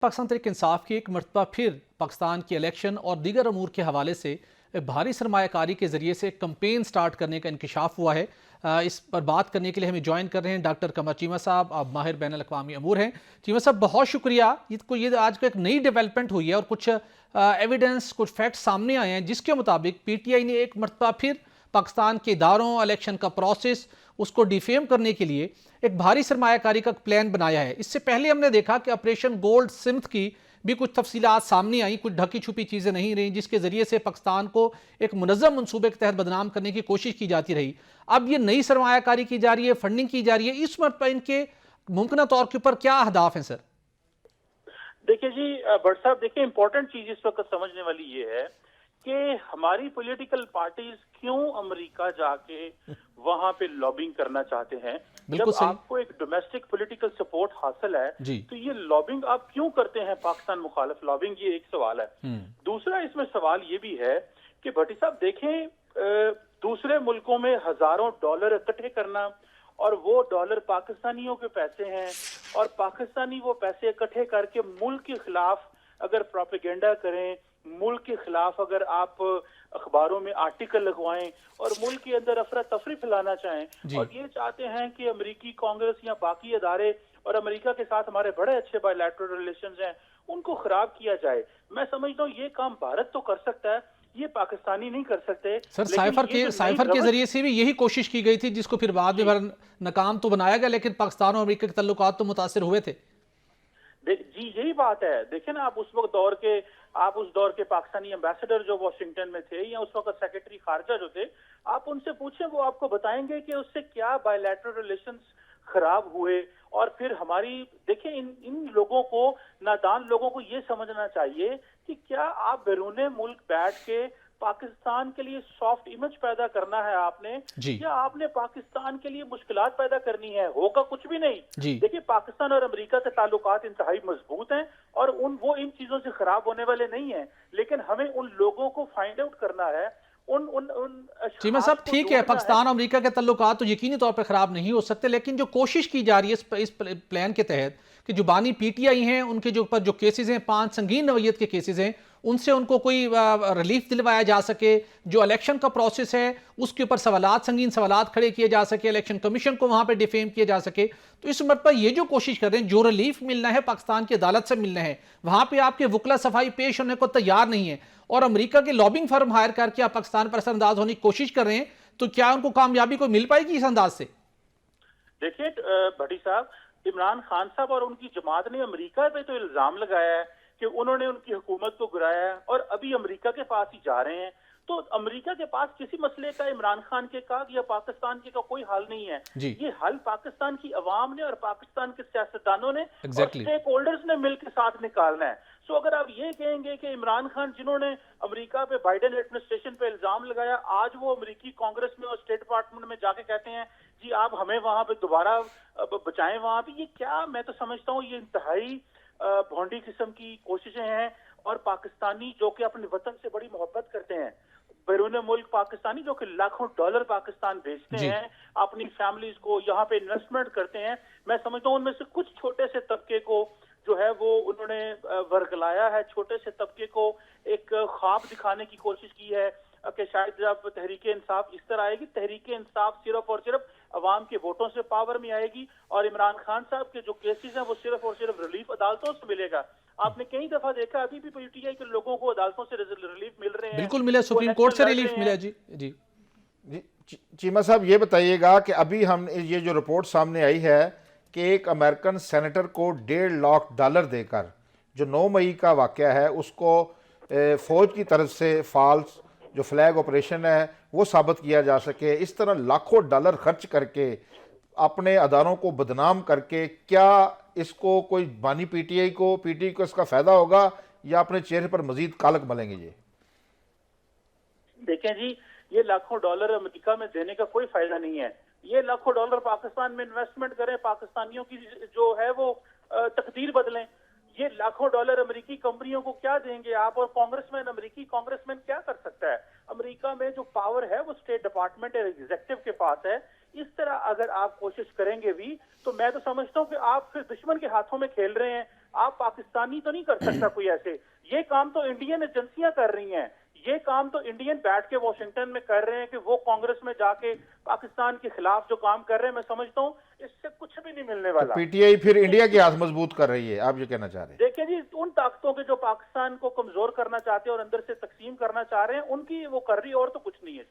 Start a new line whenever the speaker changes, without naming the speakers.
पाकिस्तान तहरीक इंसाफ की एक मरतबा फिर पाकिस्तान के इलेक्शन और दीगर अमूर के हवाले से भारी सरमायाकारी के ज़रिए से कैंपेन स्टार्ट करने का इंकशाफ हुआ है। इस पर बात करने के लिए हमें ज्वाइन कर रहे हैं डॉक्टर कमर चीमा साहब। आप माहिर बैन अल-अक़वामी अमूर हैं। चीमा साहब, बहुत शुक्रिया। ये आज को एक नई डेवलपमेंट हुई है और कुछ एविडेंस, कुछ फैक्ट्स सामने आए हैं जिसके मुताबिक PTI ने एक मरतबा फिर पाकिस्तान के इदारों, इलेक्शन का प्रोसेस, उसको डिफेम करने के लिए एक भारी सरमायाकारी का प्लान बनाया है। इससे पहले हमने देखा कि ऑपरेशन गोल्ड सिमथ की भी कुछ तफसीलात सामने आई, कुछ ढकी छुपी चीज़ें नहीं रहीं, जिसके ज़रिए से पाकिस्तान को एक मुनज़्ज़म मनसूबे के तहत बदनाम करने की कोशिश की जाती रही। अब ये नई सरमायाकारी की जा रही है, फंडिंग की जा रही है। इस मरतबा इनके मुमकिन तौर के ऊपर क्या अहदाफ हैं सर?
देखिए जी भट्ट साहब, देखिए इंपॉर्टेंट चीज इस वक्त समझने वाली ये है कि हमारी पॉलिटिकल पार्टीज क्यों अमेरिका जाके वहां पे लॉबिंग करना चाहते हैं। जब आपको एक डोमेस्टिक पॉलिटिकल सपोर्ट हासिल है तो ये लॉबिंग आप क्यों करते हैं पाकिस्तान मुखालिफ लॉबिंग, ये एक सवाल है। दूसरा इसमें सवाल ये भी है कि भट्टी साहब देखें, दूसरे मुल्कों में हजारों डॉलर इकट्ठे करना और वो डॉलर पाकिस्तानियों के पैसे हैं और पाकिस्तानी वो पैसे इकट्ठे करके मुल्क के खिलाफ अगर प्रोपेगेंडा करें, मुल्क के खिलाफ अगर आप अखबारों में आर्टिकल लगवाएं और मुल्क के अंदर अफरा तफरी फैलाना चाहें और ये चाहते हैं कि अमेरिकी कांग्रेस या बाकी अदारे और अमेरिका के साथ हमारे बड़े अच्छे बायलैटरल रिलेशंस हैं, उनको खराब किया जाए। मैं समझता हूँ ये काम भारत तो कर सकता है, ये पाकिस्तानी नहीं कर सकते।
सर, साइफर के जरिए से भी यही कोशिश की गई थी, जिसको फिर बाद में नाकाम तो बनाया गया, लेकिन पाकिस्तान और अमेरिका के तल्लुकात तो मुतासिर हुए थे।
जी यही बात है। देखिए ना, आप उस दौर के पाकिस्तानी एम्बेसडर जो वॉशिंगटन में थे या उस वक्त सेक्रेटरी खारजा जो थे, आप उनसे पूछें, वो आपको बताएंगे कि उससे क्या बायलैटरल रिलेशंस खराब हुए। और फिर हमारी देखिए इन लोगों को, नादान लोगों को ये समझना चाहिए कि क्या आप बैरून मुल्क बैठ के पाकिस्तान के लिए सॉफ्ट इमेज पैदा करना है आपने, या आपने पाकिस्तान के लिए मुश्किलात पैदा करनी है। होगा कुछ भी नहीं। देखिए पाकिस्तान और अमेरिका के ताल्लुकात इंतहाई मजबूत हैं और वो इन चीजों से खराब होने वाले नहीं हैं, लेकिन हमें उन लोगों को फाइंड आउट करना है।
चीमा साहब, ठीक है, पाकिस्तान और अमेरिका के तल्लुकात तो यकीनी तौर पर खराब नहीं हो सकते, लेकिन जो कोशिश की जा रही है इस प्लान के तहत कि जो बानी PTI हैं उनके जो ऊपर जो केसेस हैं, 5 संगीन नौयत के केसेस हैं, उनसे उनको कोई रिलीफ दिलवाया जा सके, जो इलेक्शन का प्रोसेस है उसके ऊपर संगीन सवालात खड़े किए जा सके, इलेक्शन कमीशन को वहां पे डिफेम किया जा सके। तो इस मत पर ये जो कोशिश कर रहे हैं, जो रिलीफ मिलना है पाकिस्तान की अदालत से मिलना है, वहां पे आपके वकला सफाई पेश होने को तैयार नहीं है और अमेरिका के लॉबिंग फर्म हायर करके आप पाकिस्तान पर असरअंदाज होने की कोशिश कर रहे हैं, तो क्या उनको कामयाबी को मिल पाएगी इस अंदाज से?
देखिए भट्टी साहब, इमरान खान साहब और उनकी जमात ने अमेरिका पे तो इल्जाम लगाया है कि उन्होंने उनकी हुकूमत को गिराया है और अभी अमेरिका के पास ही जा रहे हैं। तो अमेरिका के पास किसी मसले का इमरान खान के का या पाकिस्तान के का कोई हल नहीं है। ये हल पाकिस्तान की अवाम ने और पाकिस्तान के सियासतदानों ने और स्टेक होल्डर्स ने मिलकर साथ निकालना है। सो अगर आप ये कहेंगे कि इमरान खान जिन्होंने अमेरिका पे बाइडेन एडमिनिस्ट्रेशन पे इल्जाम लगाया, आज वो अमेरिकी कांग्रेस में और स्टेट डिपार्टमेंट में जाके कहते हैं जी आप हमें वहां पे दोबारा बचाएं वहां पे, ये क्या, मैं तो समझता हूँ ये इंतहाई भोंडी किस्म की कोशिशें हैं। और पाकिस्तानी जो कि अपने वतन से बड़ी मोहब्बत करते हैं, बैरून मुल्क पाकिस्तानी जो कि लाखों डॉलर पाकिस्तान भेजते हैं, अपनी फैमिलीज को यहाँ पे इन्वेस्टमेंट करते हैं, मैं समझता हूँ उनमें से कुछ छोटे से तबके को जो है वो उन्होंने वर्गलाया है, छोटे से तबके को एक ख्वाब दिखाने की कोशिश की है कि शायद जब तहरीक इंसाफ इस तरह आएगी, तहरीक इंसाफ सिर्फ और सिर्फ अवाम के वोटों से पावर में आएगी और इमरान खान साहब के जो केसेस हैं वो सिर्फ और सिर्फ रिलीफ अदालतों से मिलेगा। आपने कई दफा देखा अभी भी PTI के लोगों को अदालतों से रिलीफ मिल रहे हैं।
बिल्कुल मिला, सुप्रीम कोर्ट से रिलीफ मिला। जी
चीमा साहब, ये बताइएगा कि अभी हम ये जो रिपोर्ट सामने आई है कि एक अमेरिकन सेनेटर को $1.5 लाख देकर, जो 9 मई का वाकया है, उसको फौज की तरफ से फॉल्स जो फ्लैग ऑपरेशन है वो साबित किया जा सके, इस तरह लाखों डॉलर खर्च करके अपने अदारों को बदनाम करके, क्या इसको कोई बानी PTI को इसका फायदा होगा या अपने चेहरे पर मजीद कालक मलेंगे? ये
देखें जी, ये लाखों डॉलर अमेरिका में देने का कोई फायदा नहीं है। ये लाखों डॉलर पाकिस्तान में इन्वेस्टमेंट करें, पाकिस्तानियों की जो है वो तकदीर बदलें। ये लाखों डॉलर अमेरिकी कंपनियों को क्या देंगे आप? और कांग्रेसमैन, अमेरिकी कांग्रेसमैन क्या कर सकता है? अमेरिका में जो पावर है वो स्टेट डिपार्टमेंट और एग्जीक्यूटिव के पास है। इस तरह अगर आप कोशिश करेंगे भी तो मैं तो समझता हूँ कि आप फिर दुश्मन के हाथों में खेल रहे हैं। آپ پاکستانی تو نہیں کر سکتا کوئی ایسے. یہ کام تو انڈین ایجنسیاں کر رہی ہیں, یہ کام تو انڈین بیٹھ کے واشنگٹن میں کر رہے ہیں کہ وہ کانگریس میں جا کے پاکستان کے خلاف جو کام کر رہے ہیں, میں سمجھتا ہوں اس سے کچھ بھی نہیں ملنے والا.
پی ٹی آئی پھر انڈیا کے ہاتھ مضبوط کر رہی ہے, آپ یہ کہنا چاہ رہے ہیں؟
دیکھیں جی, ان طاقتوں کے جو پاکستان کو کمزور کرنا چاہتے ہیں اور اندر سے تقسیم کرنا چاہ رہے ہیں, ان کی وہ کر رہی ہے, اور تو کچھ نہیں ہے.